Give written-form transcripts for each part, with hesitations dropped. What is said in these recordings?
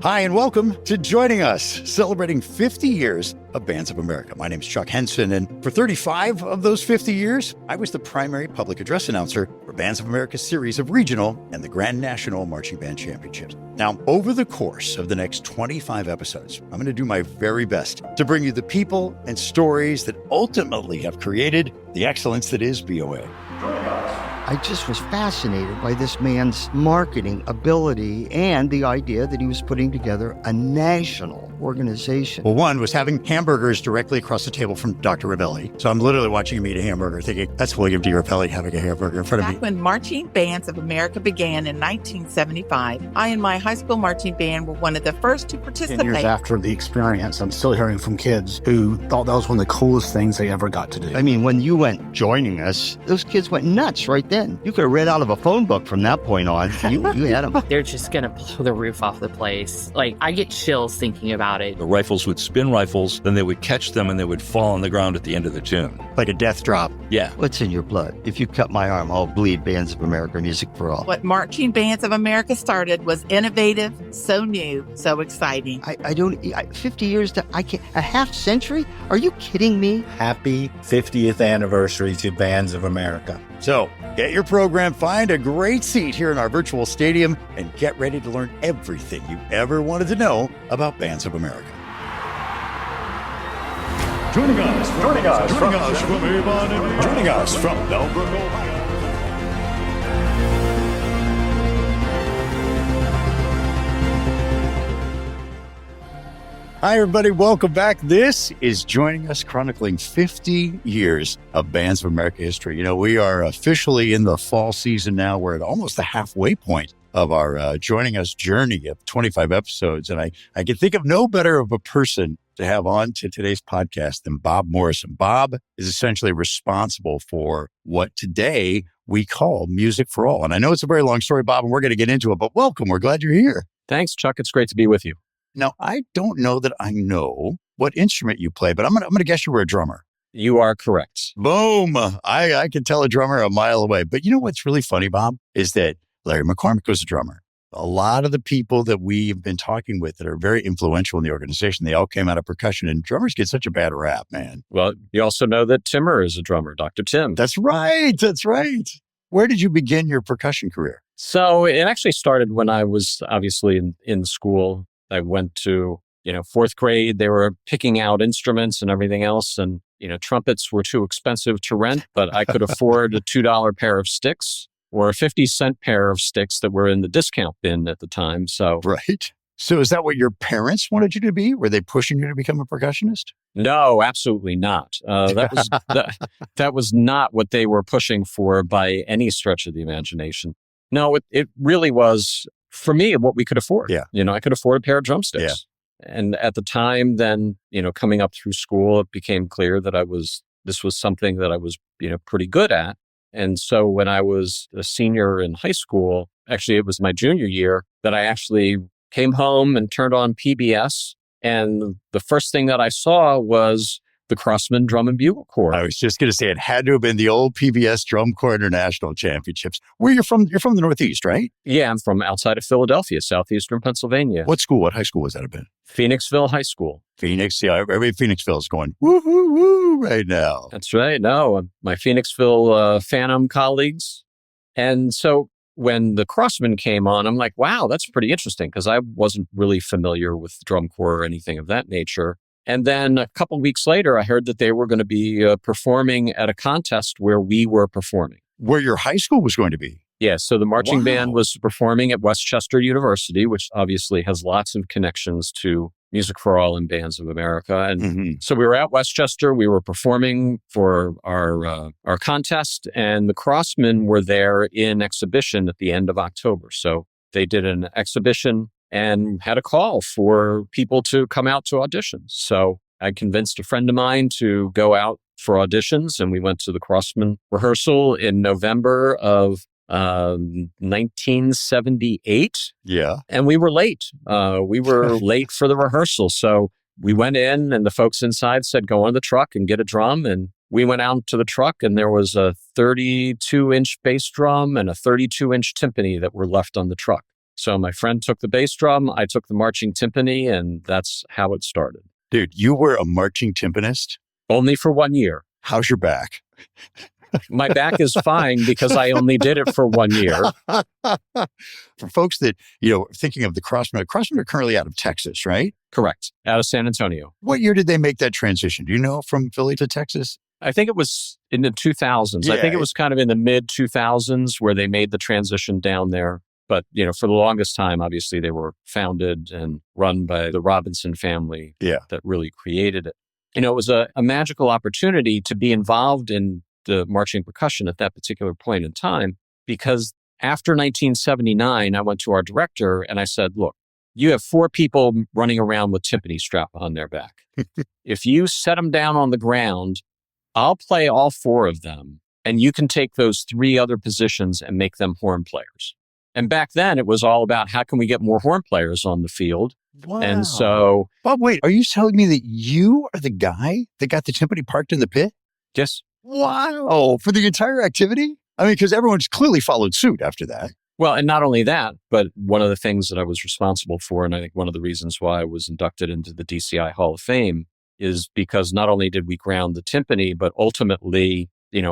Hi, and welcome to Joining Us, celebrating 50 years of Bands of America. My name is Chuck Henson, and for 35 of those 50 years, I was the primary public address announcer for Bands of America's series of regional and the Grand National Marching Band Championships. Now, over the course of the next 25 episodes, I'm going to do my very best to bring you the people and stories that ultimately have created the excellence that is BOA. I just was fascinated by this man's marketing ability and the idea that he was putting together a national organization. Well, one was having hamburgers directly across the table from Dr. Ravelli. So I'm literally watching him eat a hamburger thinking, that's William D. Ravelli having a hamburger in front of me. Back when Marching Bands of America began in 1975, I and my high school marching band were one of the first to participate. 10 years after the experience, I'm still hearing from kids who thought that was one of the coolest things they ever got to do. I mean, when you went joining us, those kids went nuts right then. You could have read out of a phone book from that point on. You had them. They're just going to blow the roof off the place. Like, I get chills thinking about it. The rifles would spin rifles, then they would catch them and they would fall on the ground at the end of the tune. Like a death drop. Yeah. What's in your blood? If you cut my arm, I'll bleed Bands of America, Music for All. What Marching Bands of America started was innovative, so new, so exciting. 50 years, a half century? Are you kidding me? Happy 50th anniversary to Bands of America. So get your program, find a great seat here in our virtual stadium, and get ready to learn everything you ever wanted to know about Bands of America. Joining us from Bellbrook, Ohio. Hi, everybody. Welcome back. This is Joining Us, chronicling 50 years of Bands of America history. You know, we are officially in the fall season now. We're at almost the halfway point of our Joining Us journey of 25 episodes. And I can think of no better of a person to have on to today's podcast than Bob Morrison. Bob is essentially responsible for what today we call Music for All. And I know it's a very long story, Bob, and we're going to get into it, but welcome. We're glad you're here. Thanks, Chuck. It's great to be with you. Now, I don't know that I know what instrument you play, but I'm going to guess you were a drummer. You are correct. Boom. I can tell a drummer a mile away. But you know what's really funny, Bob, is that Larry McCormick was a drummer. A lot of the people that we've been talking with that are very influential in the organization, they all came out of percussion, and drummers get such a bad rap, man. Well, you also know that Timmer is a drummer, Dr. Tim. That's right. That's right. Where did you begin your percussion career? So it actually started when I was obviously in school. I went to, fourth grade. They were picking out instruments and everything else. And, trumpets were too expensive to rent, but I could afford a $2 pair of sticks or a 50-cent pair of sticks that were in the discount bin at the time. So, right. So is that what your parents wanted you to be? Were they pushing you to become a percussionist? No, absolutely not. That was not what they were pushing for by any stretch of the imagination. No, it really was, for me, what we could afford. Yeah. I could afford a pair of drumsticks. Yeah. And at the time then, coming up through school, it became clear that this was something that I was, pretty good at. And so when I was a senior in high school, actually it was my junior year, that I actually came home and turned on PBS. And the first thing that I saw was the Crossman Drum and Bugle Corps. I was just going to say it had to have been the old PBS Drum Corps International Championships. Where you're from the Northeast, right? Yeah, I'm from outside of Philadelphia, southeastern Pennsylvania. What school? What high school was that have been? Phoenixville High School. Phoenix, yeah, every Phoenixville is going woo woo woo right now. That's right. No, my Phoenixville Phantom colleagues. And so when the Crossman came on, I'm like, wow, that's pretty interesting, because I wasn't really familiar with drum corps or anything of that nature. And then a couple of weeks later, I heard that they were going to be performing at a contest where we were performing. Where your high school was going to be? Yeah, so the marching band was performing at Westchester University, which obviously has lots of connections to Music for All and Bands of America. And so we were at Westchester, we were performing for our contest, and the Crossmen were there in exhibition at the end of October. So they did an exhibition and had a call for people to come out to auditions. So I convinced a friend of mine to go out for auditions, and we went to the Crossman rehearsal in November of 1978. Yeah. And we were late. We were late for the rehearsal. So we went in, and the folks inside said, go on the truck and get a drum. And we went out to the truck, and there was a 32-inch bass drum and a 32-inch timpani that were left on the truck. So my friend took the bass drum, I took the marching timpani, and that's how it started. Dude, you were a marching timpanist? Only for 1 year. How's your back? My back is fine because I only did it for 1 year. For folks that, thinking of the Crossmen are currently out of Texas, right? Correct. Out of San Antonio. What year did they make that transition? Do you know, from Philly to Texas? I think it was in the 2000s. I think it was kind of in the mid 2000s where they made the transition down there. But, for the longest time, obviously, they were founded and run by the Robinson family that really created it. It was a magical opportunity to be involved in the marching percussion at that particular point in time, because after 1979, I went to our director and I said, look, you have 4 people running around with timpani strap on their back. If you set them down on the ground, I'll play all 4 of them, and you can take those 3 other positions and make them horn players. And back then, it was all about how can we get more horn players on the field. Wow. And so... Bob, wait, are you telling me that you are the guy that got the timpani parked in the pit? Yes. Wow. For the entire activity? I mean, because everyone's clearly followed suit after that. Well, and not only that, but one of the things that I was responsible for, and I think one of the reasons why I was inducted into the DCI Hall of Fame, is because not only did we ground the timpani, but ultimately,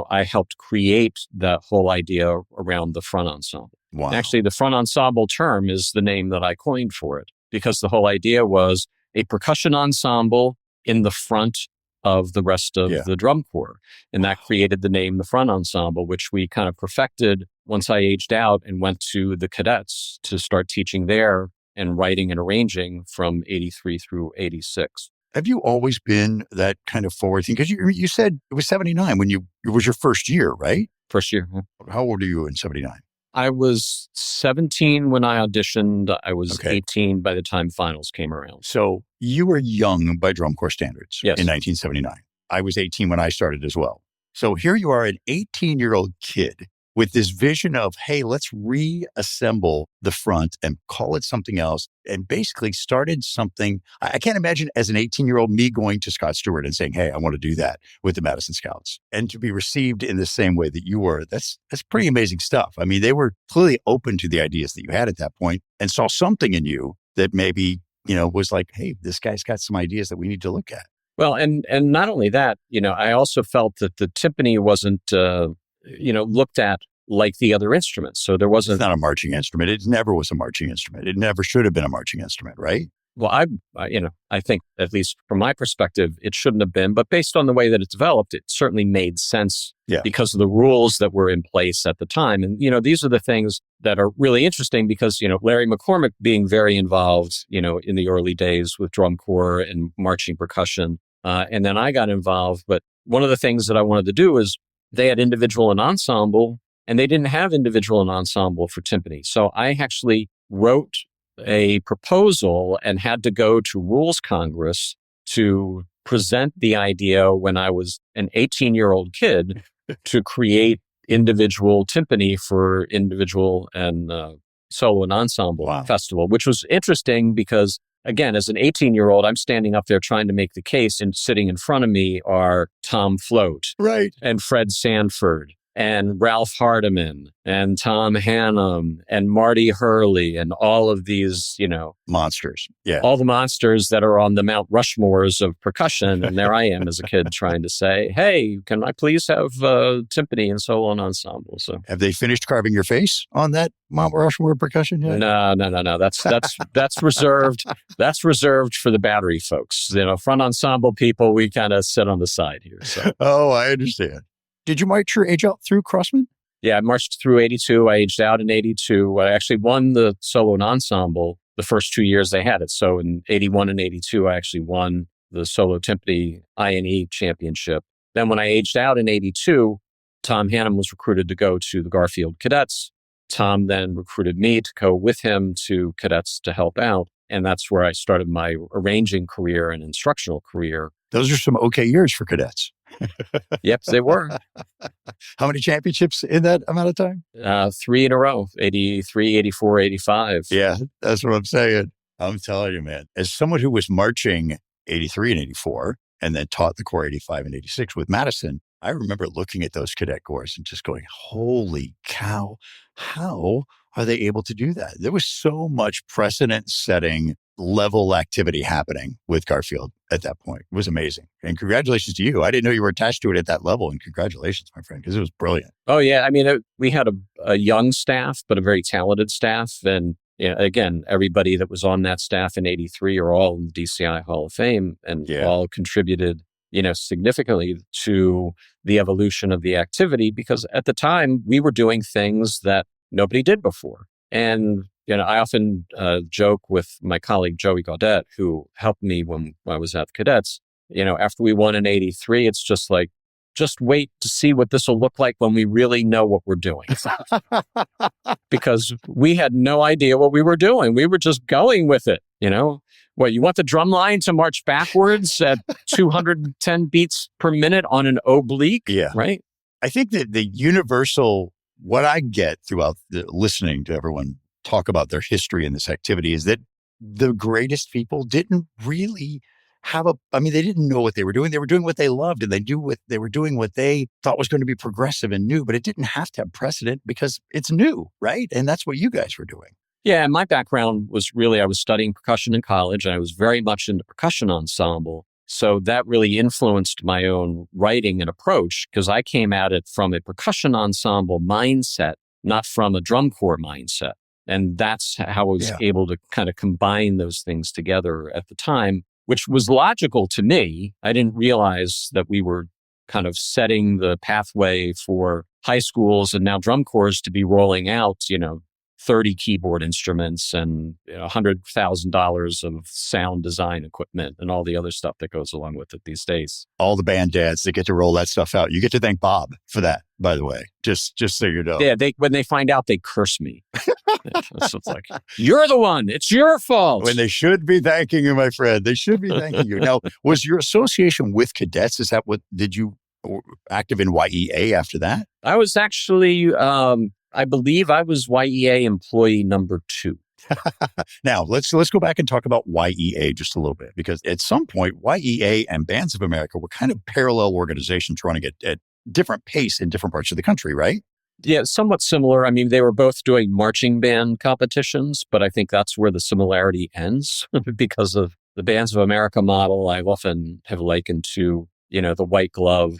I helped create that whole idea around the front ensemble. Wow. Actually, the front ensemble term is the name that I coined for it, because the whole idea was a percussion ensemble in the front of the rest of the drum corps. And that created the name, the front ensemble, which we kind of perfected once I aged out and went to the cadets to start teaching there and writing and arranging from 83 through 86. Have you always been that kind of forward thing? Because you said it was 79 when it was your first year, right? First year. How old are you in 79? I was 17 when I auditioned. I was 18 by the time finals came around. So you were young by drum corps standards in 1979. I was 18 when I started as well. So here you are, an 18-year-old kid with this vision of, hey, let's reassemble the front and call it something else, and basically started something. I can't imagine as an 18-year-old me going to Scott Stewart and saying, hey, I want to do that with the Madison Scouts. And to be received in the same way that you were, that's pretty amazing stuff. I mean, they were clearly open to the ideas that you had at that point and saw something in you that maybe, was like, hey, this guy's got some ideas that we need to look at. Well, and not only that, I also felt that the timpani wasn't, looked at like the other instruments. So there wasn't... It's not a marching instrument. It never was a marching instrument. It never should have been a marching instrument, right? Well, I think, at least from my perspective, it shouldn't have been. But based on the way that it developed, it certainly made sense because of the rules that were in place at the time. And, these are the things that are really interesting because, Larry McCormick being very involved, in the early days with drum corps and marching percussion. And then I got involved. But one of the things that I wanted to do is they had individual and ensemble, and they didn't have individual and ensemble for timpani. So I actually wrote a proposal and had to go to Rules Congress to present the idea when I was an 18-year-old kid to create individual timpani for individual and solo and ensemble festival, which was interesting because, again, as an 18-year-old, I'm standing up there trying to make the case, and sitting in front of me are Tom Float and Fred Sanford and Ralph Hardiman and Tom Hannum and Marty Hurley and all of these, monsters. All the monsters that are on the Mount Rushmores of percussion. And there I am as a kid trying to say, hey, can I please have timpani and solo and ensemble? So have they finished carving your face on that Mount Rushmore percussion yet? No. That's reserved. That's reserved for the battery folks. Front ensemble people, we kind of sit on the side here. So. Oh, I understand. Did you march your age out through Crossman? Yeah, I marched through 82. I aged out in 82. I actually won the solo and ensemble the first 2 years they had it. So in 81 and 82, I actually won the solo timpani I&E championship. Then when I aged out in 82, Tom Hannum was recruited to go to the Garfield Cadets. Tom then recruited me to go with him to cadets to help out. And that's where I started my arranging career and instructional career. Those are some okay years for cadets. Yep, they were. How many championships in that amount of time? 3 in a row, 83, 84, 85. Yeah, that's what I'm saying. I'm telling you, man, as someone who was marching 83 and 84 and then taught the Corps 85 and 86 with Madison, I remember looking at those cadet corps and just going, holy cow, how are they able to do that? There was so much precedent setting level activity happening with Garfield at that point. It was amazing. And congratulations to you. I didn't know you were attached to it at that level. And congratulations, my friend, because it was brilliant. Oh, yeah. I mean, we had a young staff, but a very talented staff. And again, everybody that was on that staff in 83 are all in the DCI Hall of Fame and all contributed, significantly to the evolution of the activity, because at the time we were doing things that nobody did before. And I often joke with my colleague, Joey Gaudet, who helped me when I was at the cadets. After we won in 83, it's just like, just wait to see what this will look like when we really know what we're doing. Because we had no idea what we were doing. We were just going with it. What, you want the drum line to march backwards at 210 beats per minute on an oblique? Yeah. Right? I think that the universal, what I get throughout listening to everyone talk about their history in this activity is that the greatest people didn't really they didn't know what they were doing. They were doing what they loved, and they were doing what they thought was going to be progressive and new, but it didn't have to have precedent because it's new, right? And that's what you guys were doing. Yeah, and my background was really, I was studying percussion in college, and I was very much into percussion ensemble. So that really influenced my own writing and approach, because I came at it from a percussion ensemble mindset, not from a drum corps mindset. And that's how I was able to kind of combine those things together at the time, which was logical to me. I didn't realize that we were kind of setting the pathway for high schools and now drum corps to be rolling out, 30 keyboard instruments and $100,000 of sound design equipment and all the other stuff that goes along with it these days. All the band dads that get to roll that stuff out. You get to thank Bob for that, by the way, just so you know. Yeah, when they find out, they curse me. So it's like, you're the one. It's your fault. When they should be thanking you, my friend. They should be thanking you. Now, was your association with cadets, did you active in YEA after that? I was actually, I believe I was YEA employee number 2. Now, let's go back and talk about YEA just a little bit, because at some point, YEA and Bands of America were kind of parallel organizations running at different pace in different parts of the country, right? Yeah, somewhat similar. I mean, they were both doing marching band competitions, but I think that's where the similarity ends because of the Bands of America model. I often have likened to, the white glove,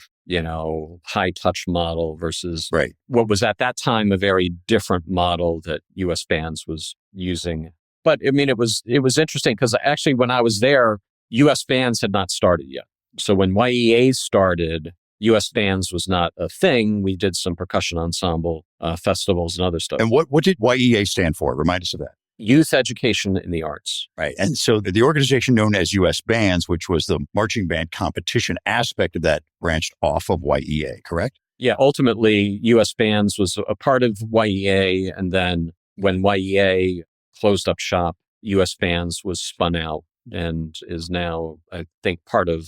high touch model versus what was at that time a very different model that US Bands was using. But I mean, it was interesting because actually when I was there, US Bands had not started yet. So when YEA started, US Bands was not a thing. We did some percussion ensemble festivals and other stuff. And what did YEA stand for? Remind us of that. Youth Education in the Arts. Right. And so the organization known as US Bands, which was the marching band competition aspect of that, branched off of YEA, correct? Yeah. Ultimately, US Bands was a part of YEA. And then when YEA closed up shop, US Bands was spun out and is now, I think, part of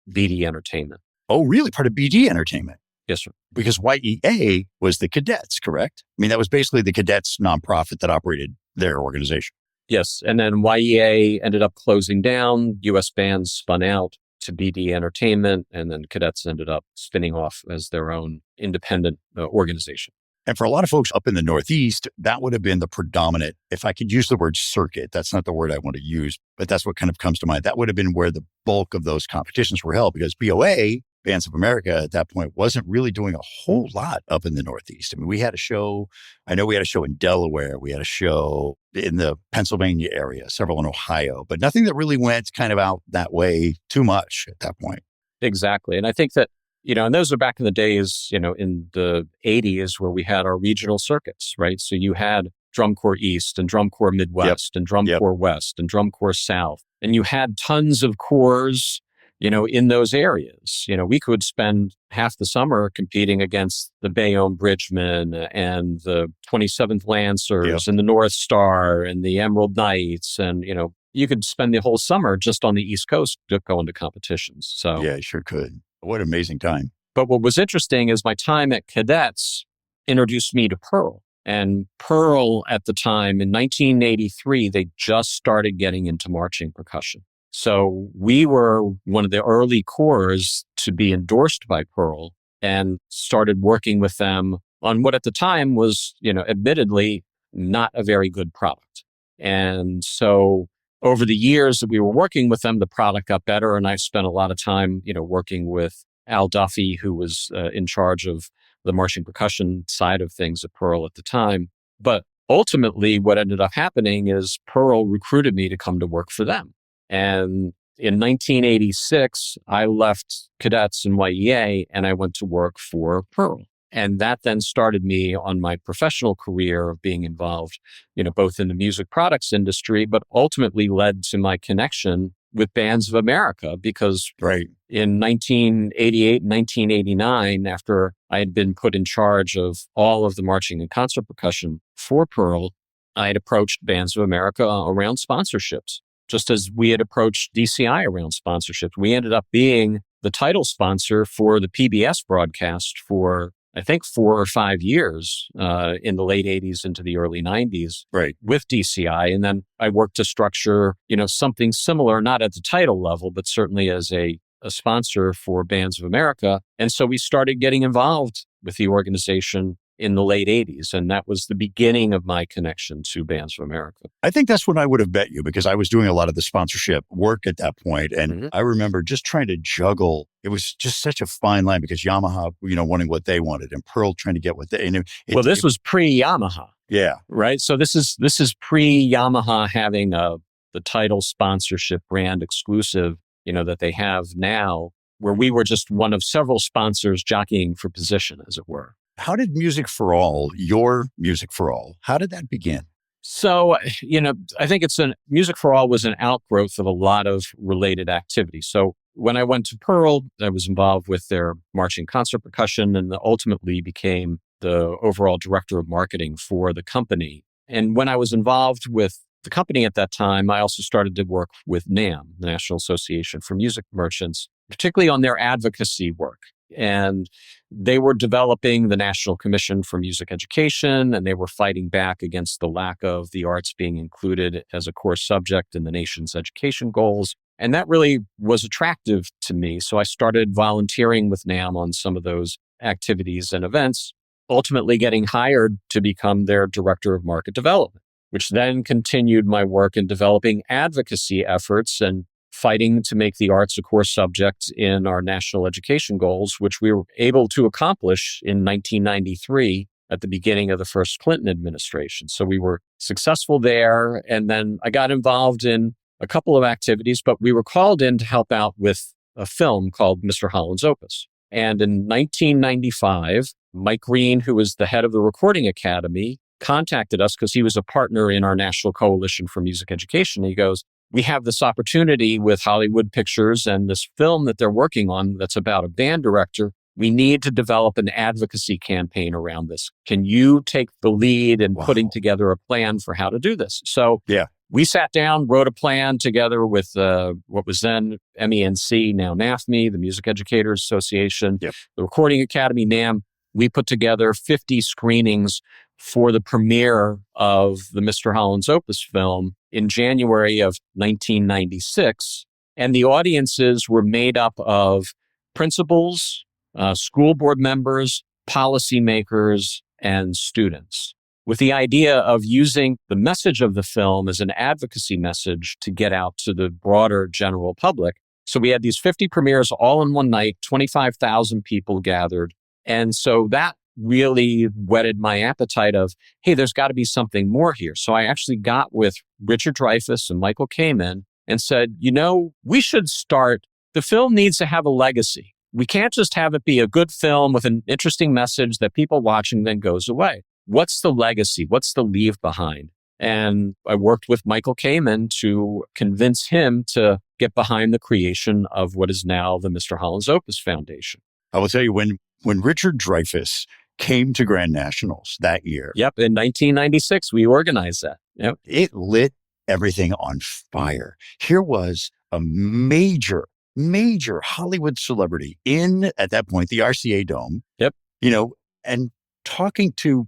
BD Entertainment. Oh, really? Part of BD Entertainment? Yes, sir. Because YEA was the cadets, correct? I mean, that was basically the cadets nonprofit that operated their organization. Yes. And then YEA ended up closing down. US Bands spun out to BD Entertainment, and then cadets ended up spinning off as their own independent organization. And for a lot of folks up in the Northeast, that would have been the predominant, if I could use the word circuit, that's not the word I want to use, but that's what kind of comes to mind. That would have been where the bulk of those competitions were held, because BOA, Bands of America, at that point wasn't really doing a whole lot up in the Northeast. I mean, we had a show in Delaware, we had a show in the Pennsylvania area, several in Ohio, but nothing that really went kind of out that way too much at that point. Exactly. And I think that, and those are back in the days, in the 80s where we had our regional circuits, right? So you had Drum Corps East and Drum Corps Midwest and Drum Corps West and Drum Corps South. And you had tons of corps, in those areas. We could spend half the summer competing against the Bayonne Bridgemen and the 27th Lancers and the North Star and the Emerald Knights. And, you could spend the whole summer just on the East Coast going to competitions. So yeah, you sure could. What an amazing time. But what was interesting is my time at cadets introduced me to Pearl. And Pearl at the time in 1983, they just started getting into marching percussion. So we were one of the early corps to be endorsed by Pearl and started working with them on what at the time was, admittedly not a very good product. And so over the years that we were working with them, the product got better. And I spent a lot of time, working with Al Duffy, who was in charge of the marching percussion side of things at Pearl at the time. But ultimately, what ended up happening is Pearl recruited me to come to work for them. And in 1986, I left cadets in YEA and I went to work for Pearl. And that then started me on my professional career of being involved, both in the music products industry, but ultimately led to my connection with Bands of America, because in 1988, 1989, after I had been put in charge of all of the marching and concert percussion for Pearl, I had approached Bands of America around sponsorships, just as we had approached DCI around sponsorships. We ended up being the title sponsor for the PBS broadcast for, I think, 4 or 5 years in the late 80s into the early 90s with DCI. And then I worked to structure, something similar, not at the title level, but certainly as a sponsor for Bands of America. And so we started getting involved with the organization in the late 80s. And that was the beginning of my connection to Bands of America. I think that's when I would have met you, because I was doing a lot of the sponsorship work at that point. And I remember just trying to juggle. It was just such a fine line, because Yamaha, wanting what they wanted and Pearl trying to get what they... This was pre-Yamaha. Yeah. Right? So this is pre-Yamaha having the title sponsorship brand exclusive, that they have now, where we were just one of several sponsors jockeying for position, as it were. How did Music for All, your Music for All, how did that begin? So, I think Music for All was an outgrowth of a lot of related activities. So when I went to Pearl, I was involved with their marching concert percussion and ultimately became the overall director of marketing for the company. And when I was involved with the company at that time, I also started to work with NAM, the National Association for Music Merchants, particularly on their advocacy work. And they were developing the National Commission for Music Education, and they were fighting back against the lack of the arts being included as a core subject in the nation's education goals. And that really was attractive to me. So I started volunteering with NAM on some of those activities and events, ultimately getting hired to become their director of market development, which then continued my work in developing advocacy efforts and fighting to make the arts a core subject in our national education goals, which we were able to accomplish in 1993 at the beginning of the first Clinton administration. So we were successful there. And then I got involved in a couple of activities, but we were called in to help out with a film called Mr. Holland's Opus. And in 1995, Mike Green, who was the head of the Recording Academy, contacted us because he was a partner in our National Coalition for Music Education. He goes, "We have this opportunity with Hollywood Pictures and this film that they're working on that's about a band director. We need to develop an advocacy campaign around this. Can you take the lead in putting together a plan for how to do this?" So we sat down, wrote a plan together with what was then MENC, now NAFME, the Music Educators Association, the Recording Academy, NAM. We put together 50 screenings for the premiere of the Mr. Holland's Opus film in January of 1996. And the audiences were made up of principals, school board members, policymakers, and students, with the idea of using the message of the film as an advocacy message to get out to the broader general public. So we had these 50 premieres all in one night, 25,000 people gathered. And so that really whetted my appetite of, hey, there's got to be something more here. So I actually got with Richard Dreyfuss and Michael Kamen and said, we should start, the film needs to have a legacy. We can't just have it be a good film with an interesting message that people watching then goes away. What's the legacy? What's the leave behind? And I worked with Michael Kamen to convince him to get behind the creation of what is now the Mr. Holland's Opus Foundation. I will tell you, when Richard Dreyfuss came to Grand Nationals that year. In 1996, we organized that. It lit everything on fire. Here was a major Hollywood celebrity at that point, the RCA Dome. And talking to,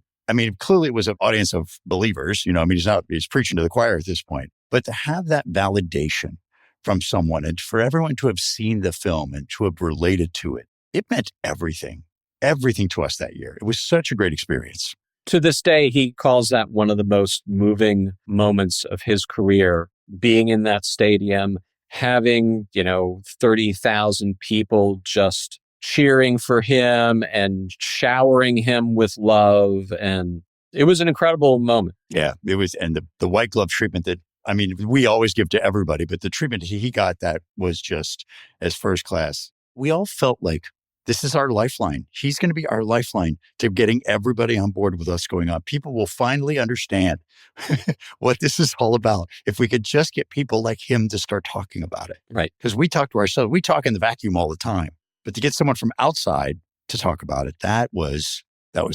clearly it was an audience of believers, he's preaching to the choir at this point, but to have that validation from someone and for everyone to have seen the film and to have related to it, it meant everything to us that year. It was such a great experience. To this day, he calls that one of the most moving moments of his career, being in that stadium, having, 30,000 people just cheering for him and showering him with love. And it was an incredible moment. Yeah, it was. And the white glove treatment we always give to everybody, but the treatment he got that was just as first class. We all felt like this is our lifeline. He's going to be our lifeline to getting everybody on board with us going on. People will finally understand what this is all about if we could just get people like him to start talking about it. Right. Because we talk to ourselves. We talk in the vacuum all the time. But to get someone from outside to talk about it, that was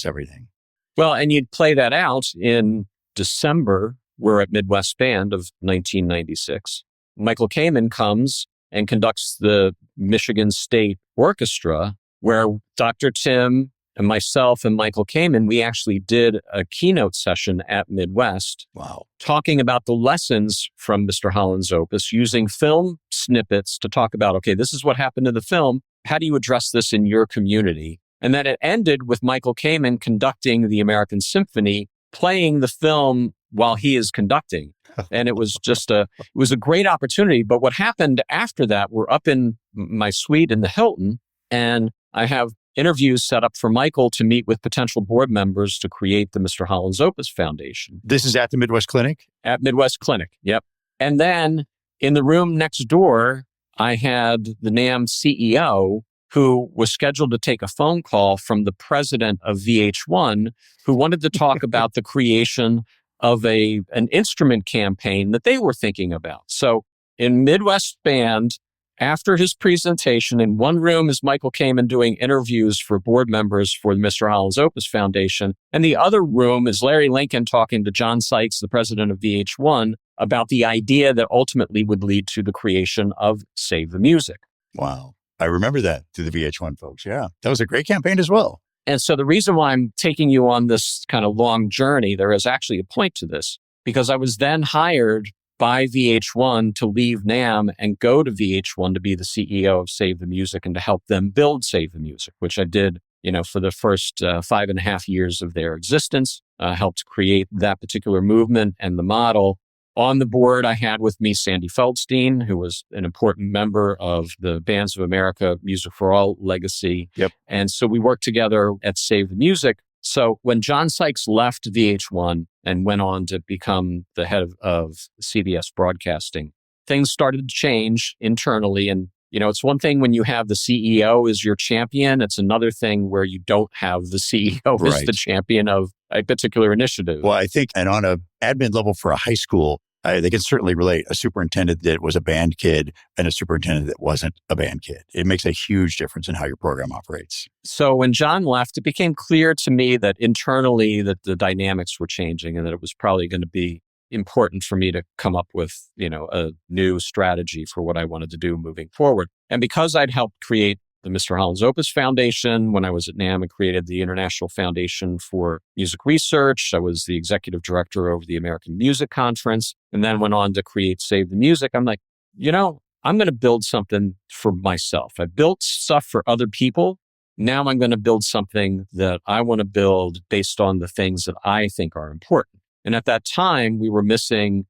everything. Well, and you'd play that out in December. We're at Midwest Band of 1996. Michael Kamen comes and conducts the Michigan State Orchestra, where Dr. Tim and myself and Michael Kamen, we actually did a keynote session at Midwest. Wow. Talking about the lessons from Mr. Holland's opus, using film snippets to talk about, okay, this is what happened in the film. How do you address this in your community? And then it ended with Michael Kamen conducting the American Symphony, playing the film while he is conducting. And it was just it was a great opportunity. But what happened after that, we're up in my suite in the Hilton, and I have interviews set up for Michael to meet with potential board members to create the Mr. Holland's Opus Foundation. This is at the Midwest Clinic? At Midwest Clinic, yep. And then in the room next door, I had the NAMM CEO who was scheduled to take a phone call from the president of VH1, who wanted to talk about the creation of an instrument campaign that they were thinking about. So in Midwest Band, after his presentation, in one room is Michael Kamen doing interviews for board members for the Mr. Holland's Opus Foundation. And the other room is Larry Lincoln talking to John Sykes, the president of VH1, about the idea that ultimately would lead to the creation of Save the Music. Wow. I remember that through the VH1 folks. Yeah. That was a great campaign as well. And so the reason why I'm taking you on this kind of long journey, there is actually a point to this, because I was then hired by VH1 to leave NAMM and go to VH1 to be the CEO of Save the Music and to help them build Save the Music, which I did, for the first 5.5 years of their existence, helped create that particular movement and the model. On the board, I had with me Sandy Feldstein, who was an important member of the Bands of America Music for All legacy. Yep. And so we worked together at Save the Music. So when John Sykes left VH1 and went on to become the head of CBS Broadcasting, things started to change internally. And, it's one thing when you have the CEO as your champion. It's another thing where you don't have the CEO as the champion of a particular initiative. Well, I think, and on an admin level for a high school, they can certainly relate a superintendent that was a band kid and a superintendent that wasn't a band kid. It makes a huge difference in how your program operates. So when John left, it became clear to me that internally that the dynamics were changing and that it was probably going to be important for me to come up with, a new strategy for what I wanted to do moving forward. And because I'd helped create the Mr. Holland's Opus Foundation when I was at NAMM and created the International Foundation for Music Research. I was the executive director over the American Music Conference, and then went on to create Save the Music. I'm like, I'm going to build something for myself. I built stuff for other people. Now I'm going to build something that I want to build based on the things that I think are important. And at that time, we were missing,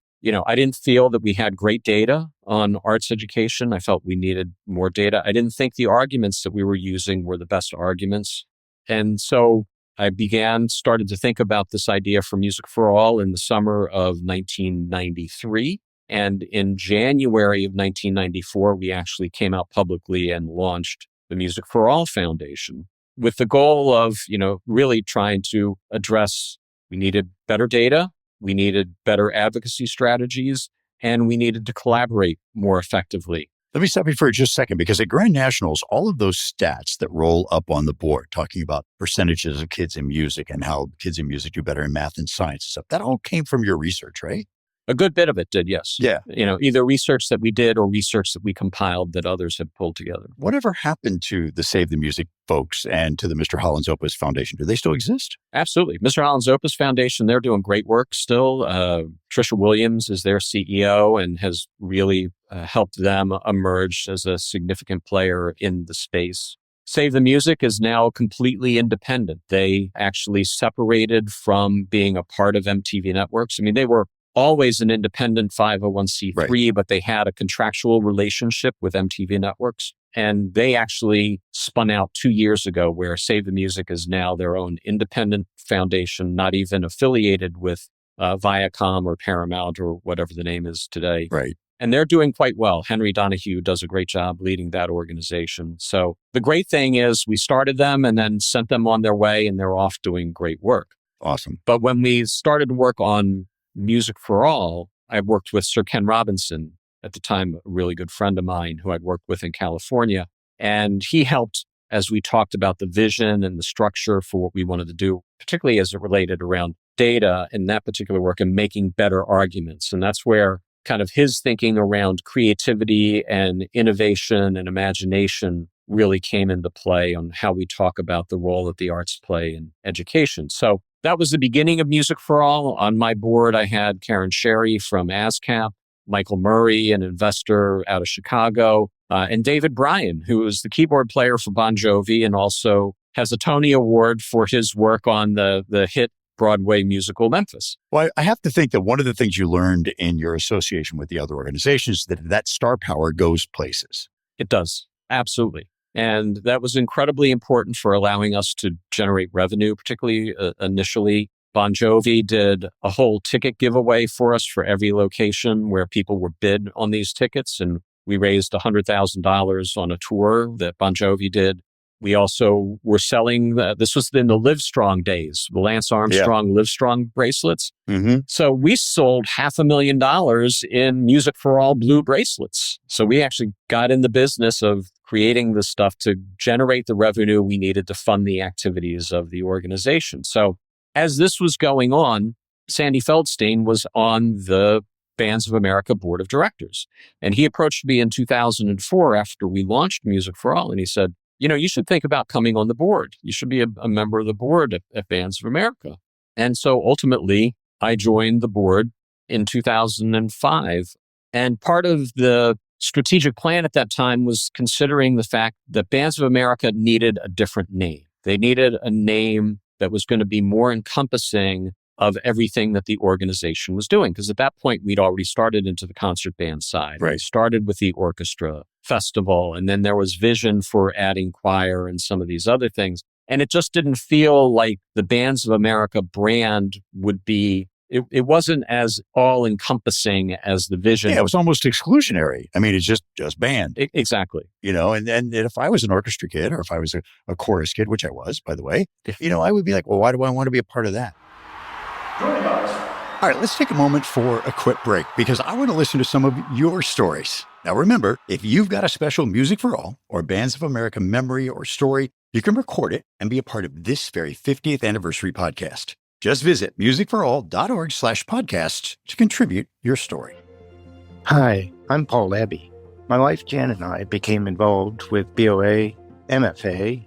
I didn't feel that we had great data on arts education. I felt we needed more data. I didn't think the arguments that we were using were the best arguments. And so I started to think about this idea for Music for All in the summer of 1993. And in January of 1994, we actually came out publicly and launched the Music for All Foundation with the goal of, really trying to address, we needed better data, we needed better advocacy strategies, and we needed to collaborate more effectively. Let me stop you for just a second, because at Grand Nationals, all of those stats that roll up on the board, talking about percentages of kids in music and how kids in music do better in math and science and stuff, that all came from your research, right? A good bit of it did, yes. Yeah. Either research that we did or research that we compiled that others had pulled together. Whatever happened to the Save the Music folks and to the Mr. Holland's Opus Foundation? Do they still exist? Absolutely. Mr. Holland's Opus Foundation, they're doing great work still. Trisha Williams is their CEO and has really helped them emerge as a significant player in the space. Save the Music is now completely independent. They actually separated from being a part of MTV Networks. I mean, they were always an independent 501c3, Right. but they had a contractual relationship with MTV Networks. And they actually spun out 2 years ago, where Save the Music is now their own independent foundation, not even affiliated with Viacom or Paramount or whatever the name is today. Right. And they're doing quite well. Henry Donahue does a great job leading that organization. So the great thing is we started them and then sent them on their way, and they're off doing great work. Awesome. But when we started to work on Music for All, I worked with Sir Ken Robinson, at the time a really good friend of mine who I'd worked with in California. And he helped as we talked about the vision and the structure for what we wanted to do, particularly as it related around data in that particular work and making better arguments. And that's where kind of his thinking around creativity and innovation and imagination really came into play on how we talk about the role that the arts play in education. So that was the beginning of Music for All. On my board, I had Karen Sherry from ASCAP, Michael Murray, an investor out of Chicago, and David Bryan, who is the keyboard player for Bon Jovi and also has a Tony Award for his work on the hit Broadway musical Memphis. Well, I have to think that one of the things you learned in your association with the other organizations is that star power goes places. It does. Absolutely. And that was incredibly important for allowing us to generate revenue, particularly initially. Bon Jovi did a whole ticket giveaway for us for every location where people were bid on these tickets. And we raised $100,000 on a tour that Bon Jovi did. We also were selling, this was in the Livestrong days, the Lance Armstrong Livestrong bracelets. Mm-hmm. So we sold $500,000 in Music for All blue bracelets. So we actually got in the business of creating the stuff to generate the revenue we needed to fund the activities of the organization. So as this was going on, Sandy Feldstein was on the Bands of America board of directors. And he approached me in 2004 after we launched Music for All. And he said, you should think about coming on the board. You should be a member of the board at Bands of America. And so ultimately, I joined the board in 2005. And part of the strategic plan at that time was considering the fact that Bands of America needed a different name. They needed a name that was going to be more encompassing of everything that the organization was doing. Because at that point, we'd already started into the concert band side. Right. We started with the orchestra festival, and then there was vision for adding choir and some of these other things. And it just didn't feel like the Bands of America brand would be, it wasn't as all-encompassing as the vision. Yeah, it was almost exclusionary. I mean, it's just band. Exactly. And if I was an orchestra kid or if I was a chorus kid, which I was, by the way, I would be like, well, why do I want to be a part of that? All right, let's take a moment for a quick break because I want to listen to some of your stories. Now, remember, if you've got a special Music for All or Bands of America memory or story, you can record it and be a part of this very 50th anniversary podcast. Just visit musicforall.org/podcast to contribute your story. Hi, I'm Paul Abbey. My wife Jan and I became involved with BOA MFA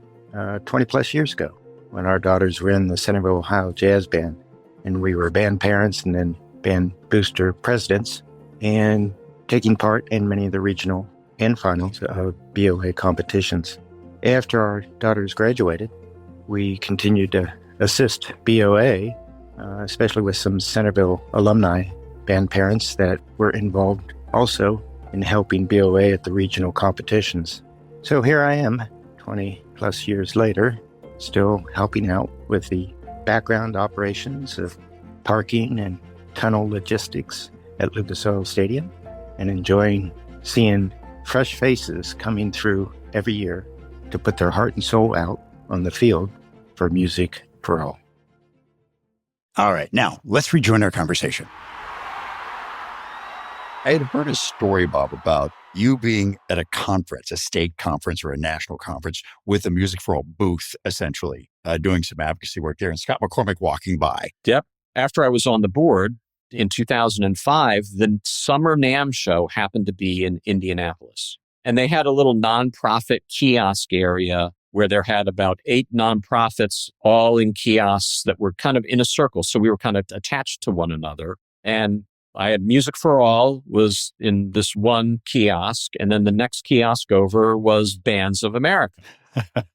20 plus years ago when our daughters were in the Centerville, Ohio Jazz Band. And we were band parents and then band booster presidents and taking part in many of the regional and finals of BOA competitions. After our daughters graduated, we continued to assist BOA, especially with some Centerville alumni band parents that were involved also in helping BOA at the regional competitions. So here I am, 20 plus years later, still helping out with the background operations of parking and tunnel logistics at Lucas Oil Stadium and enjoying seeing fresh faces coming through every year to put their heart and soul out on the field for Music for All. All right, now let's rejoin our conversation. I had heard a story, Bob, about you being at a conference, a state conference or a national conference with the Music for All booth, essentially, doing some advocacy work there, and Scott McCormick walking by. Yep. After I was on the board in 2005, the Summer NAMM show happened to be in Indianapolis. And they had a little nonprofit kiosk area where there had about 8 nonprofits all in kiosks that were kind of in a circle. So we were kind of attached to one another. And I had Music for All was in this one kiosk, and then the next kiosk over was Bands of America.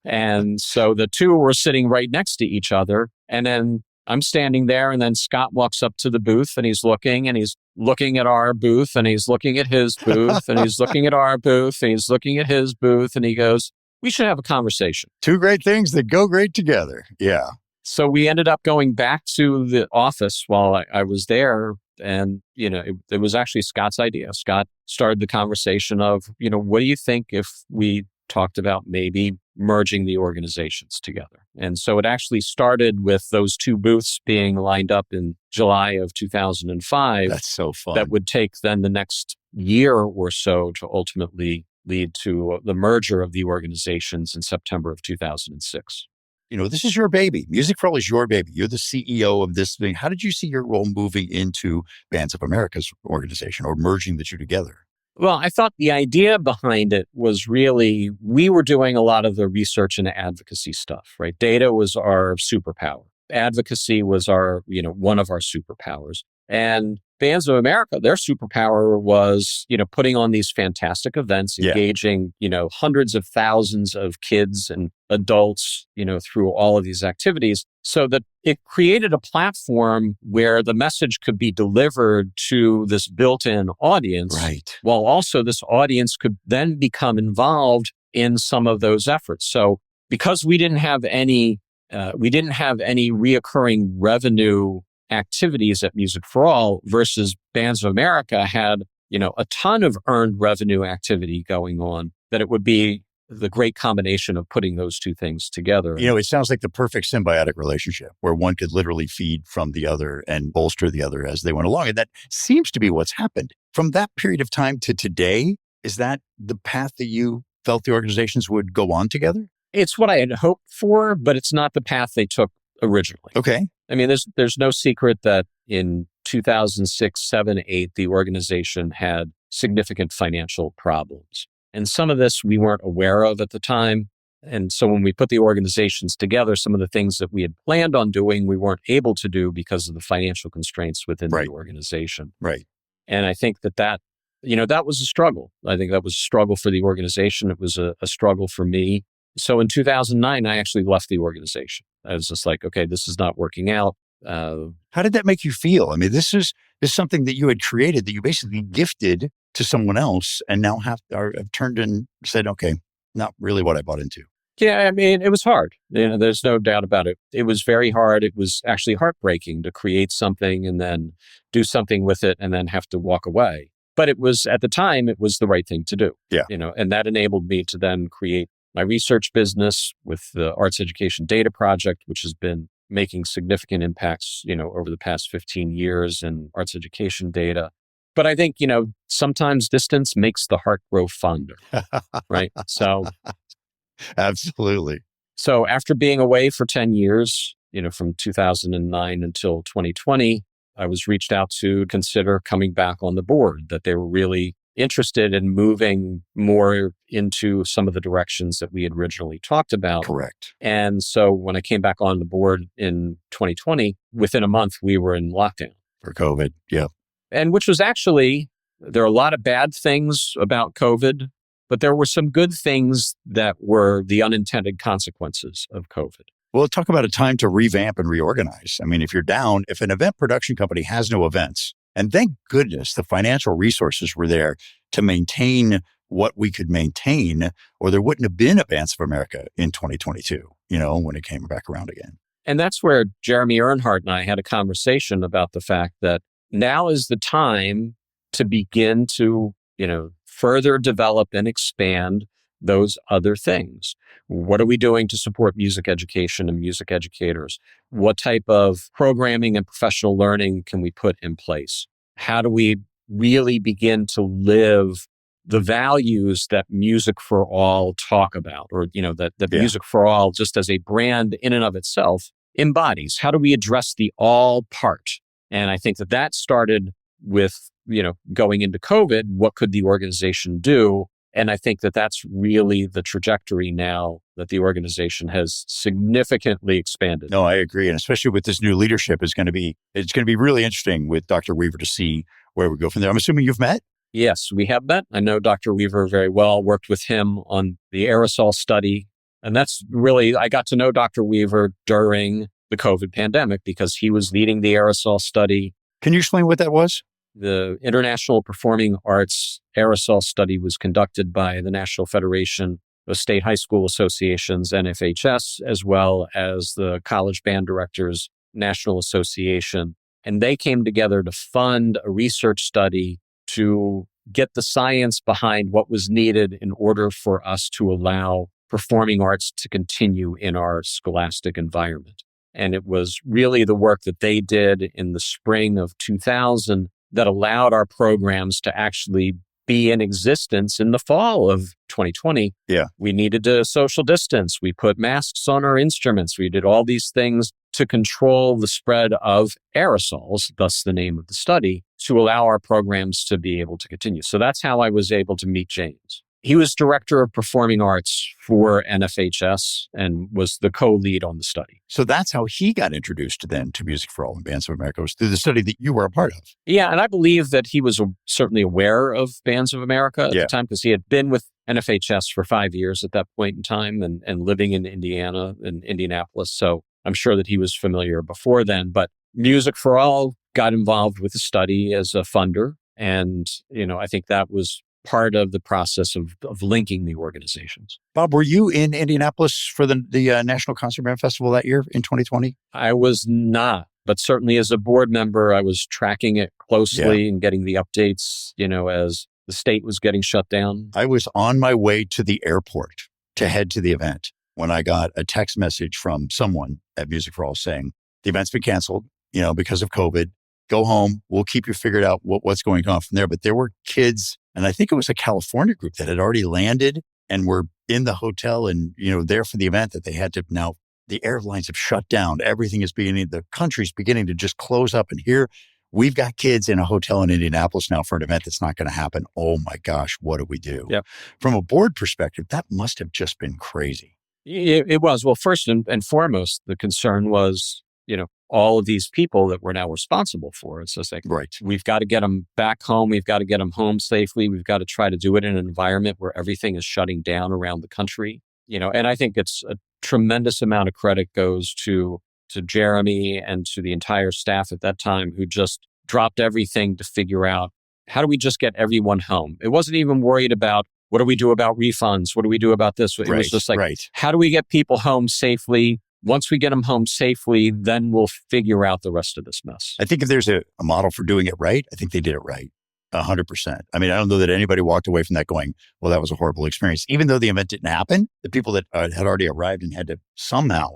And so the two were sitting right next to each other. And then I'm standing there, and then Scott walks up to the booth, and he's looking at our booth, and he's looking at his booth, and he's looking at our booth, and he's looking at his booth, and he goes, "We should have a conversation." Two great things that go great together. Yeah. So we ended up going back to the office while I was there. And, it was actually Scott's idea. Scott started the conversation of, what do you think if we talked about maybe merging the organizations together? And so it actually started with those two booths being lined up in July of 2005. That's so fun. That would take then the next year or so to ultimately lead to the merger of the organizations in September of 2006. This is your baby. Music for All is your baby. You're the CEO of this thing. How did you see your role moving into Bands of America's organization or merging the two together? Well, I thought the idea behind it was really, we were doing a lot of the research and advocacy stuff, right? Data was our superpower. Advocacy was one of our superpowers. And Bands of America, their superpower was, putting on these fantastic events, engaging, hundreds of thousands of kids and adults, through all of these activities, so that it created a platform where the message could be delivered to this built-in audience. Right. While also this audience could then become involved in some of those efforts. So because we didn't have any reoccurring revenue activities at Music for All versus Bands of America had, a ton of earned revenue activity going on, that it would be the great combination of putting those two things together. It sounds like the perfect symbiotic relationship where one could literally feed from the other and bolster the other as they went along. And that seems to be what's happened. From that period of time to today, is that the path that you felt the organizations would go on together? It's what I had hoped for, but it's not the path they took originally. Okay. I mean, there's no secret that in 2006, 7, 8, the organization had significant financial problems. And some of this we weren't aware of at the time. And so when we put the organizations together, some of the things that we had planned on doing, we weren't able to do because of the financial constraints within the organization. Right. And I think that was a struggle. I think that was a struggle for the organization. It was a struggle for me. So in 2009, I actually left the organization. I was just like, okay, this is not working out. How did that make you feel? I mean, this is something that you had created that you basically gifted to someone else and now have turned and said, okay, not really what I bought into. Yeah, I mean, it was hard. There's no doubt about it. It was very hard. It was actually heartbreaking to create something and then do something with it and then have to walk away. But it was, at the time, it was the right thing to do. Yeah. And that enabled me to then create my research business with the Arts Education Data Project, which has been making significant impacts, over the past 15 years in arts education data. But I think, sometimes distance makes the heart grow fonder, right? So, absolutely. So after being away for 10 years, from 2009 until 2020, I was reached out to consider coming back on the board, that they were really interested in moving more into some of the directions that we had originally talked about. Correct. And so when I came back on the board in 2020, within a month, we were in lockdown. For COVID, yeah. And which was actually, there are a lot of bad things about COVID, but there were some good things that were the unintended consequences of COVID. Well, talk about a time to revamp and reorganize. I mean, if an event production company has no events, and thank goodness the financial resources were there to maintain what we could maintain, or there wouldn't have been a Bands of America in 2022, when it came back around again. And that's where Jeremy Earnhardt and I had a conversation about the fact that now is the time to begin to, further develop and expand those other things. What are we doing to support music education and music educators? What type of programming and professional learning can we put in place? How do we really begin to live the values that Music for All talk about, or, that Music for All, just as a brand in and of itself, embodies? How do we address the all part? And I think that started with, going into COVID, what could the organization do? And I think that that's really the trajectory now that the organization has significantly expanded. No, I agree. And especially with this new leadership, it's going to be really interesting with Dr. Weaver to see where we go from there. I'm assuming you've met? Yes, we have met. I know Dr. Weaver very well, worked with him on the aerosol study. And that's really, I got to know Dr. Weaver during the COVID pandemic because he was leading the aerosol study. Can you explain what that was? The International Performing Arts Aerosol Study was conducted by the National Federation of State High School Associations, NFHS, as well as the College Band Directors National Association. And they came together to fund a research study to get the science behind what was needed in order for us to allow performing arts to continue in our scholastic environment. And it was really the work that they did in the spring of 2000 that allowed our programs to actually be in existence in the fall of 2020. Yeah. We needed to social distance. We put masks on our instruments. We did all these things to control the spread of aerosols, thus the name of the study, to allow our programs to be able to continue. So that's how I was able to meet James. He was director of performing arts for NFHS and was the co-lead on the study. So that's how he got introduced then to Music for All and Bands of America, was through the study that you were a part of. Yeah, and I believe that he was certainly aware of Bands of America at the time because he had been with NFHS for 5 years at that point in time and living in Indiana and Indianapolis. So I'm sure that he was familiar before then. But Music for All got involved with the study as a funder. And, I think that was part of the process of linking the organizations. Bob, were you in Indianapolis for the National Concert Band Festival that year in 2020? I was not, but certainly as a board member, I was tracking it closely and getting the updates, as the state was getting shut down. I was on my way to the airport to head to the event when I got a text message from someone at Music for All saying, the event's been canceled, because of COVID. Go home. We'll keep you figured out what's going on from there. But there were kids, and I think it was a California group that had already landed and were in the hotel and, there for the event that they had to now, the airlines have shut down. Everything is the country's beginning to just close up. And here we've got kids in a hotel in Indianapolis now for an event that's not going to happen. Oh my gosh, what do we do? Yep. From a board perspective, that must have just been crazy. It was. Well, first and foremost, the concern was, all of these people that we're now responsible for. It's just like, right. We've got to get them back home. We've got to get them home safely. We've got to try to do it in an environment where everything is shutting down around the country. And I think it's a tremendous amount of credit goes to Jeremy and to the entire staff at that time who just dropped everything to figure out how do we just get everyone home? It wasn't even worried about what do we do about refunds? What do we do about this? It was just like, how do we get people home safely? Once we get them home safely, then we'll figure out the rest of this mess. I think if there's a model for doing it right, I think they did it right. 100%. I mean, I don't know that anybody walked away from that going, well, that was a horrible experience. Even though the event didn't happen, the people that had already arrived and had to somehow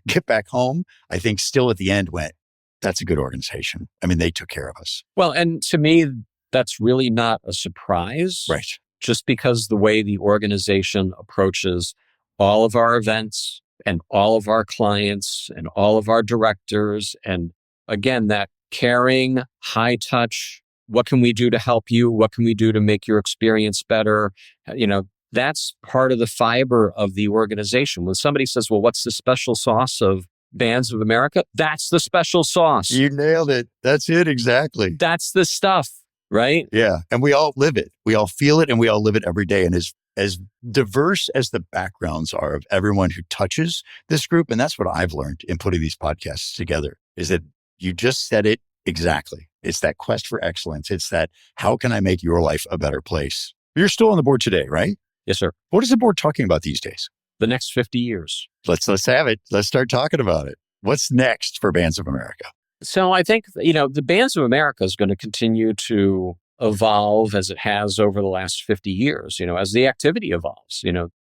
get back home, I think still at the end went, that's a good organization. I mean, they took care of us. Well, and to me, that's really not a surprise. Right. Just because the way the organization approaches all of our events and all of our clients and all of our directors. And again, that caring, high touch, what can we do to help you? What can we do to make your experience better? That's part of the fiber of the organization. When somebody says, well, what's the special sauce of Bands of America? That's the special sauce. You nailed it. That's it. Exactly. That's the stuff, right? Yeah. And we all live it. We all feel it and we all live it every day. And as diverse as the backgrounds are of everyone who touches this group, and that's what I've learned in putting these podcasts together, is that you just said it exactly. It's that quest for excellence. It's that, how can I make your life a better place? You're still on the board today, right? Yes, sir. What is the board talking about these days? The next 50 years. Let's have it. Let's start talking about it. What's next for Bands of America? So I think, the Bands of America is going to continue to evolve as it has over the last 50 years, as the activity evolves.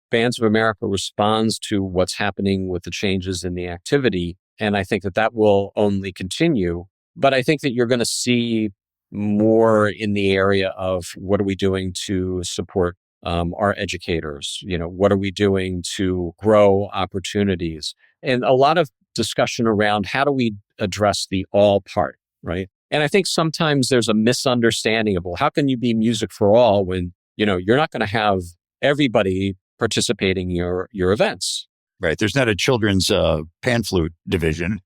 Bands of America responds to what's happening with the changes in the activity. And I think that will only continue. But I think that you're going to see more in the area of what are we doing to support our educators? What are we doing to grow opportunities? And a lot of discussion around how do we address the all part, right? And I think sometimes there's a misunderstanding of, well, how can you be Music for All when, you're not going to have everybody participating in your events? Right. There's not a children's pan flute division.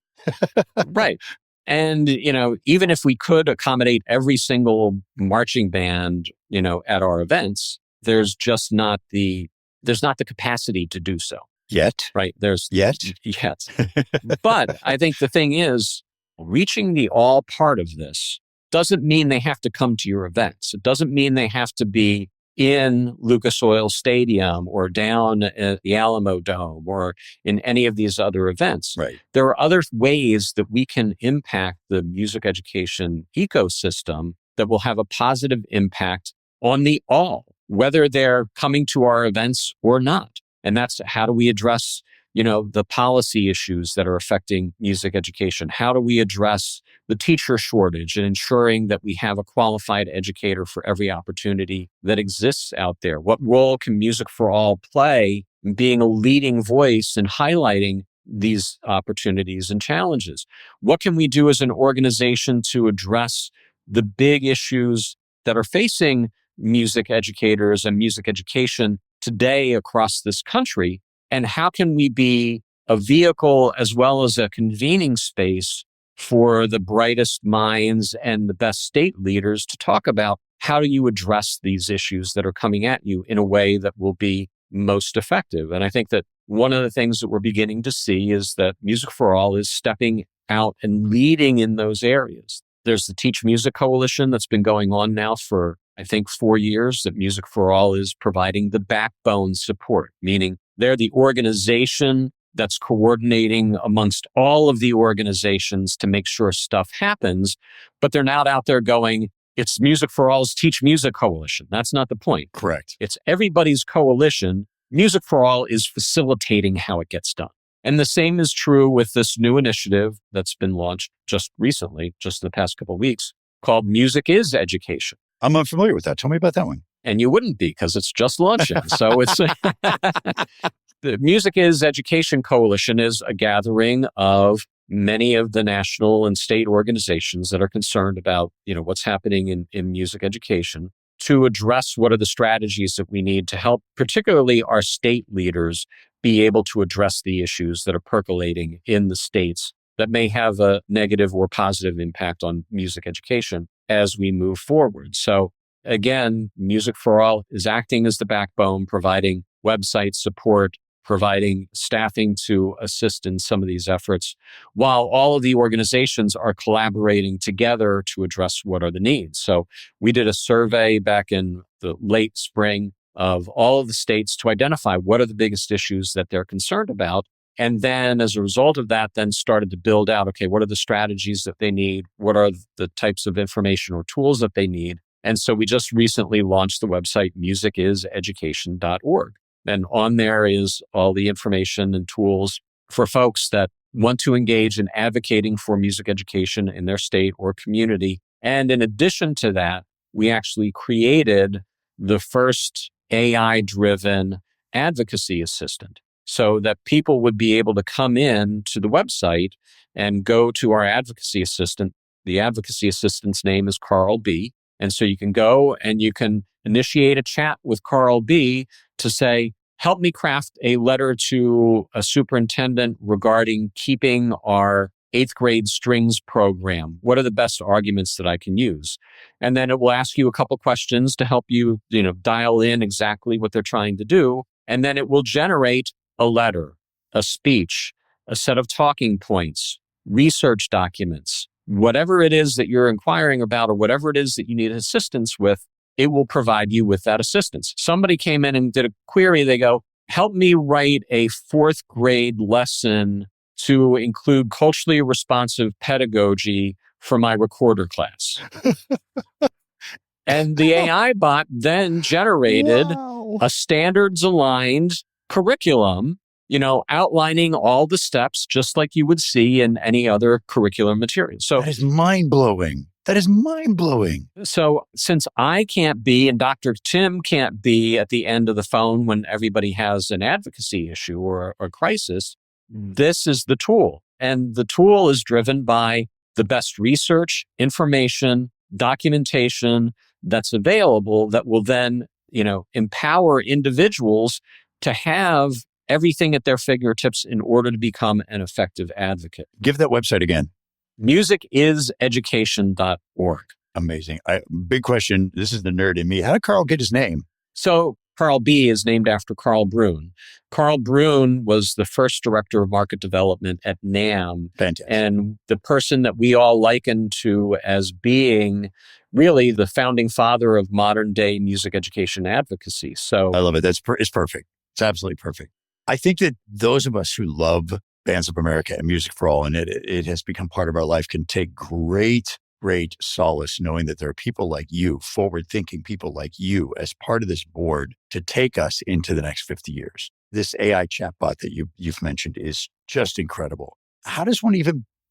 Right. And, even if we could accommodate every single marching band, at our events, there's not the capacity to do so. Yet. Right. Yet. Yes. But I think the thing is, reaching the all part of this doesn't mean they have to come to your events. It doesn't mean they have to be in Lucas Oil Stadium or down at the Alamo Dome or in any of these other events. Right. There are other ways that we can impact the music education ecosystem that will have a positive impact on the all, whether they're coming to our events or not. And that's how do we address, the policy issues that are affecting music education? How do we address the teacher shortage and ensuring that we have a qualified educator for every opportunity that exists out there? What role can Music for All play in being a leading voice and highlighting these opportunities and challenges? What can we do as an organization to address the big issues that are facing music educators and music education today across this country? And how can we be a vehicle as well as a convening space for the brightest minds and the best state leaders to talk about how do you address these issues that are coming at you in a way that will be most effective? And I think that one of the things that we're beginning to see is that Music for All is stepping out and leading in those areas. There's the Teach Music Coalition that's been going on now for, I think, 4 years, that Music for All is providing the backbone support, meaning they're the organization that's coordinating amongst all of the organizations to make sure stuff happens, but they're not out there going, it's Music for All's Teach Music Coalition. That's not the point. Correct. It's everybody's coalition. Music for All is facilitating how it gets done. And the same is true with this new initiative that's been launched just recently, just in the past couple of weeks, called Music is Education. I'm unfamiliar with that. Tell me about that one. And you wouldn't be because it's just launching. So it's the Music is Education Coalition is a gathering of many of the national and state organizations that are concerned about, what's happening in music education to address what are the strategies that we need to help, particularly our state leaders, be able to address the issues that are percolating in the states that may have a negative or positive impact on music education as we move forward. So again, Music for All is acting as the backbone, providing website support, providing staffing to assist in some of these efforts, while all of the organizations are collaborating together to address what are the needs. So we did a survey back in the late spring of all of the states to identify what are the biggest issues that they're concerned about. And then as a result of that, then started to build out, okay, what are the strategies that they need? What are the types of information or tools that they need? And so we just recently launched the website musiciseducation.org. And on there is all the information and tools for folks that want to engage in advocating for music education in their state or community. And in addition to that, we actually created the first AI-driven advocacy assistant so that people would be able to come in to the website and go to our advocacy assistant. The advocacy assistant's name is Carl B. And so you can go and you can initiate a chat with Carl B. to say, help me craft a letter to a superintendent regarding keeping our 8th grade strings program. What are the best arguments that I can use? And then it will ask you a couple questions to help you, dial in exactly what they're trying to do. And then it will generate a letter, a speech, a set of talking points, research documents, whatever it is that you're inquiring about or whatever it is that you need assistance with, it will provide you with that assistance. Somebody came in and did a query. They go, help me write a 4th grade lesson to include culturally responsive pedagogy for my recorder class. And the AI bot then generated a standards aligned curriculum, outlining all the steps just like you would see in any other curriculum material. So that is mind-blowing. That is mind-blowing. So since I can't be and Dr. Tim can't be at the end of the phone when everybody has an advocacy issue or a crisis, this is the tool. And the tool is driven by the best research, information, documentation that's available that will then, empower individuals to have everything at their fingertips in order to become an effective advocate. Give that website again. musiciseducation.org. Amazing. Big question. This is the nerd in me. How did Carl get his name? So Carl B is named after Carl Brune. Carl Brune was the first director of market development at NAMM. Fantastic. And the person that we all liken to as being really the founding father of modern day music education advocacy. So I love it. It's perfect. It's absolutely perfect. I think that those of us who love Bands of America and Music for All, and it has become part of our life, can take great solace knowing that there are people like you, forward-thinking people like you, as part of this board to take us into the next 50 years. This AI chatbot that you've mentioned is just incredible. How does one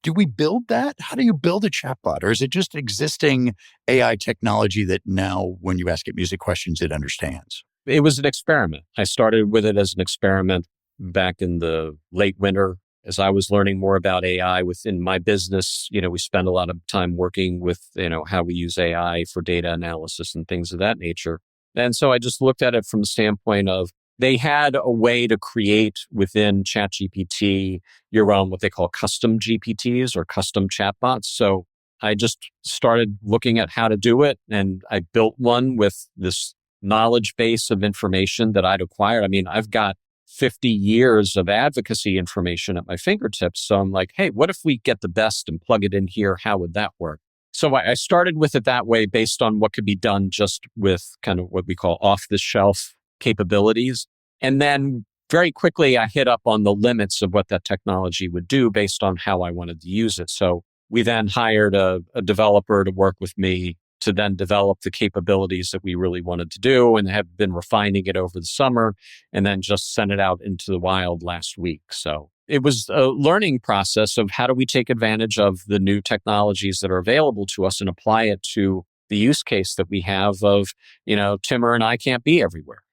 do we build that? How do you build a chatbot? Or is it just existing AI technology that now, when you ask it music questions, it understands? It was an experiment. I started with it as an experiment back in the late winter. As I was learning more about AI within my business, we spend a lot of time working with, how we use AI for data analysis and things of that nature. And so I just looked at it from the standpoint of they had a way to create within ChatGPT your own, what they call custom GPTs or custom chatbots. So I just started looking at how to do it. And I built one with this knowledge base of information that I'd acquired. I mean, I've got 50 years of advocacy information at my fingertips. So I'm like, hey, what if we get the best and plug it in here? How would that work? So I started with it that way based on what could be done just with kind of what we call off-the-shelf capabilities. And then very quickly, I hit up on the limits of what that technology would do based on how I wanted to use it. So we then hired a developer to work with me to then develop the capabilities that we really wanted to do and have been refining it over the summer and then just sent it out into the wild last week. So it was a learning process of how do we take advantage of the new technologies that are available to us and apply it to the use case that we have of, Timur and I can't be everywhere.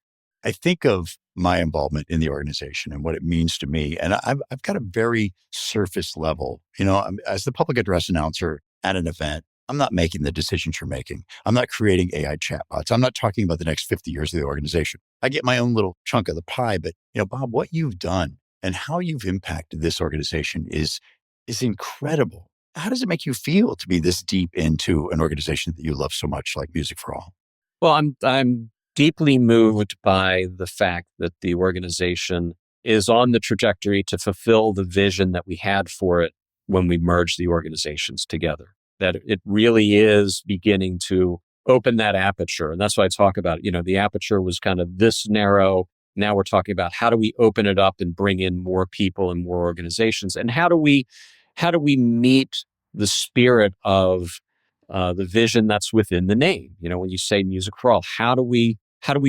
I think of my involvement in the organization and what it means to me. And I've got a very surface level, as the public address announcer at an event, I'm not making the decisions you're making. I'm not creating AI chatbots. I'm not talking about the next 50 years of the organization. I get my own little chunk of the pie, but Bob, what you've done and how you've impacted this organization is incredible. How does it make you feel to be this deep into an organization that you love so much, like Music for All? Well, I'm deeply moved by the fact that the organization is on the trajectory to fulfill the vision that we had for it when we merged the organizations together. That it really is beginning to open that aperture. And that's why I talk about, the aperture was kind of this narrow. Now we're talking about how do we open it up and bring in more people and more organizations? And how do we meet the spirit of the vision that's within the name? When you say Music for All, how do we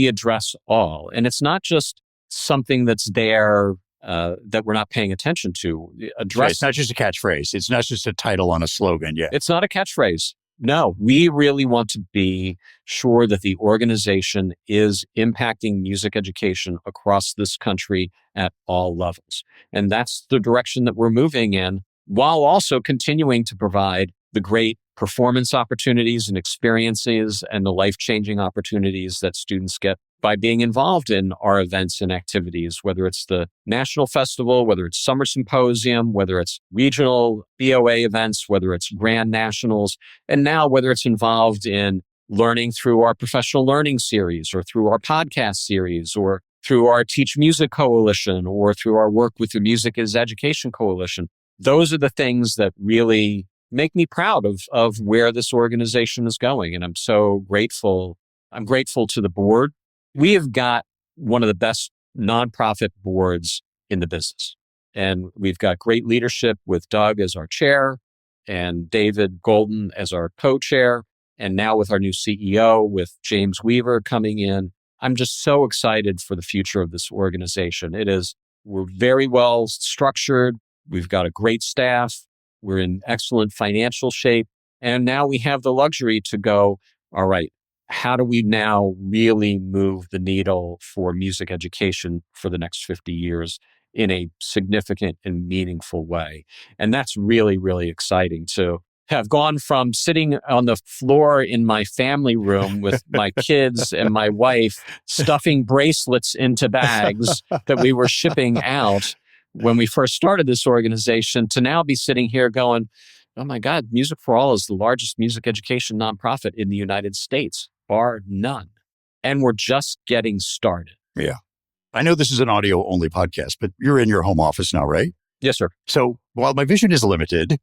address all? And it's not just something that's there that we're not paying attention to. It's not just a catchphrase. It's not just a title on a slogan. Yeah. It's not a catchphrase. No, we really want to be sure that the organization is impacting music education across this country at all levels. And that's the direction that we're moving in, while also continuing to provide the great performance opportunities and experiences and the life-changing opportunities that students get by being involved in our events and activities, whether it's the National Festival, whether it's Summer Symposium, whether it's regional BOA events, whether it's Grand Nationals, and now whether it's involved in learning through our professional learning series or through our podcast series or through our Teach Music Coalition or through our work with the Music is Education Coalition. Those are the things that really make me proud of where this organization is going. And I'm so grateful. I'm grateful to the board. We have got one of the best nonprofit boards in the business. And we've got great leadership with Doug as our chair and David Golden as our co-chair. And now with our new CEO, with James Weaver coming in, I'm just so excited for the future of this organization. We're very well structured. We've got a great staff. We're in excellent financial shape. And now we have the luxury to go, all right, how do we now really move the needle for music education for the next 50 years in a significant and meaningful way? And that's really, really exciting to have gone from sitting on the floor in my family room with my kids and my wife stuffing bracelets into bags that we were shipping out when we first started this organization to now be sitting here going, Oh my God, Music for All is the largest music education nonprofit in the United States, bar none. And we're just getting started. Yeah. I know this is an audio only podcast, but you're in your home office now, right? Yes, sir. So while my vision is limited,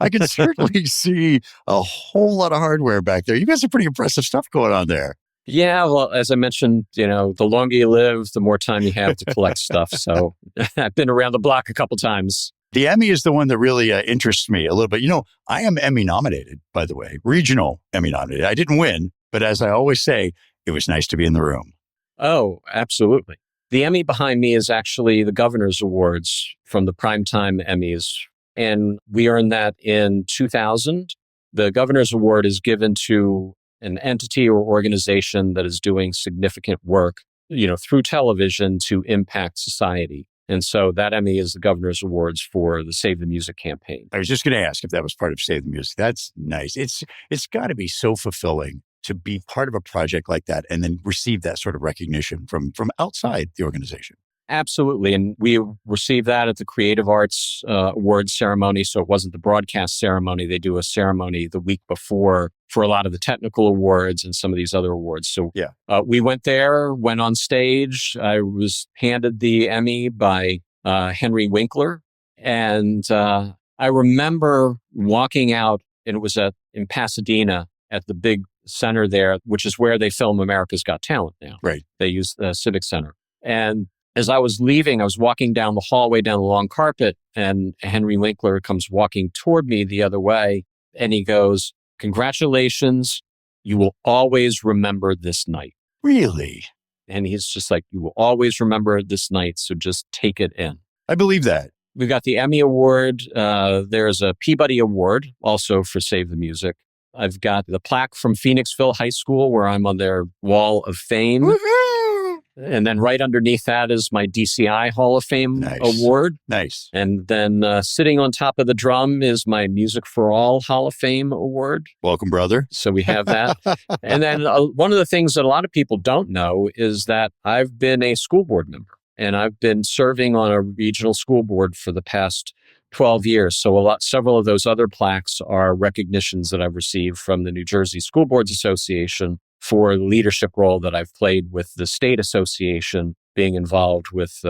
I can certainly see a whole lot of hardware back there. You guys have pretty impressive stuff going on there. Yeah, well, as I mentioned, the longer you live, the more time you have to collect stuff. So I've been around the block a couple times. The Emmy is the one that really interests me a little bit. I am Emmy nominated, by the way, regional Emmy nominated. I didn't win, but as I always say, it was nice to be in the room. Oh, absolutely. The Emmy behind me is actually the Governor's Awards from the Primetime Emmys. And we earned that in 2000. The Governor's Award is given to an entity or organization that is doing significant work, through television to impact society. And so that Emmy is the Governor's Awards for the Save the Music campaign. I was just going to ask if that was part of Save the Music. That's nice. It's got to be so fulfilling to be part of a project like that and then receive that sort of recognition from outside the organization. Absolutely. And we received that at the Creative Arts Awards ceremony. So it wasn't the broadcast ceremony. They do a ceremony the week before for a lot of the technical awards and some of these other awards. So yeah, we went there, went on stage. I was handed the Emmy by Henry Winkler. And I remember walking out, and it was in Pasadena at the big center there, which is where they film America's Got Talent now. Right. They use the Civic Center. And as I was leaving, I was walking down the hallway, down the long carpet, and Henry Winkler comes walking toward me the other way. And he goes, "Congratulations. You will always remember this night." Really? And he's just like, "You will always remember this night. So just take it in." I believe that. We've got the Emmy Award. There's a Peabody Award also for Save the Music. I've got the plaque from Phoenixville High School where I'm on their wall of fame. Woo-hoo! And then right underneath that is my DCI Hall of Fame Award. Nice. And then sitting on top of the drum is my Music for All Hall of Fame Award. Welcome, brother. So we have that. And then one of the things that a lot of people don't know is that I've been a school board member. And I've been serving on a regional school board for the past 12 years. So several of those other plaques are recognitions that I've received from the New Jersey School Boards Association for the leadership role that I've played with the state association, being involved with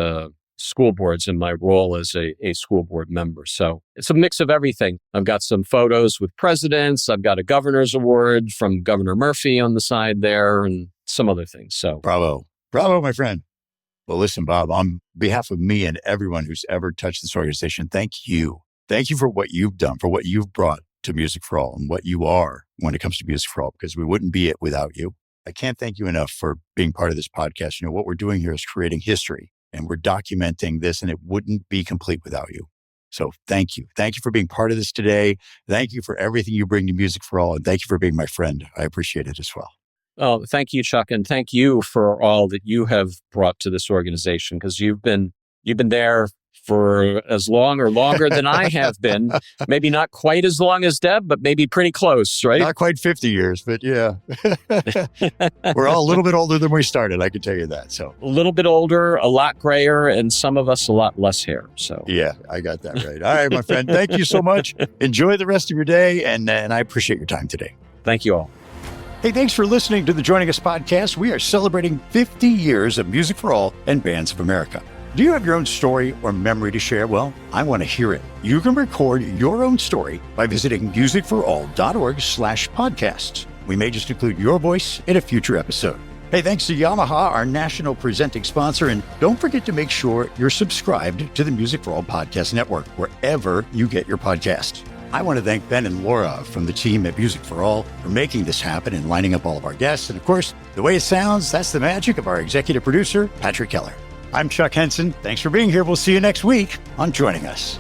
school boards in my role as a school board member. So it's a mix of everything. I've got some photos with presidents. I've got a governor's award from Governor Murphy on the side there and some other things. So bravo, my friend. Well, listen, Bob, on behalf of me and everyone who's ever touched this organization, thank you. Thank you for what you've done, for what you've brought to Music for All and what you are when it comes to Music for All, because we wouldn't be it without you. I can't thank you enough for being part of this podcast. What we're doing here is creating history and we're documenting this, and it wouldn't be complete without you. So thank you. Thank you for being part of this today. Thank you for everything you bring to Music for All. And thank you for being my friend. I appreciate it as well. Oh, thank you, Chuck. And thank you for all that you have brought to this organization, because you've been there for as long or longer than I have been. Maybe not quite as long as Deb, but maybe pretty close, right? Not quite 50 years, but yeah. We're all a little bit older than we started, I can tell you that. So a little bit older, a lot grayer, and some of us a lot less hair. So yeah, I got that right. All right, my friend. Thank you so much. Enjoy the rest of your day, and I appreciate your time today. Thank you all. Hey, thanks for listening to the Joining Us podcast. We are celebrating 50 years of Music for All and Bands of America. Do you have your own story or memory to share? Well, I want to hear it. You can record your own story by visiting musicforall.org/podcasts. We may just include your voice in a future episode. Hey, thanks to Yamaha, our national presenting sponsor. And don't forget to make sure you're subscribed to the Music for All Podcast Network, wherever you get your podcasts. I want to thank Ben and Laura from the team at Music for All for making this happen and lining up all of our guests. And of course, the way it sounds, that's the magic of our executive producer, Patrick Keller. I'm Chuck Henson. Thanks for being here. We'll see you next week on Joining Us.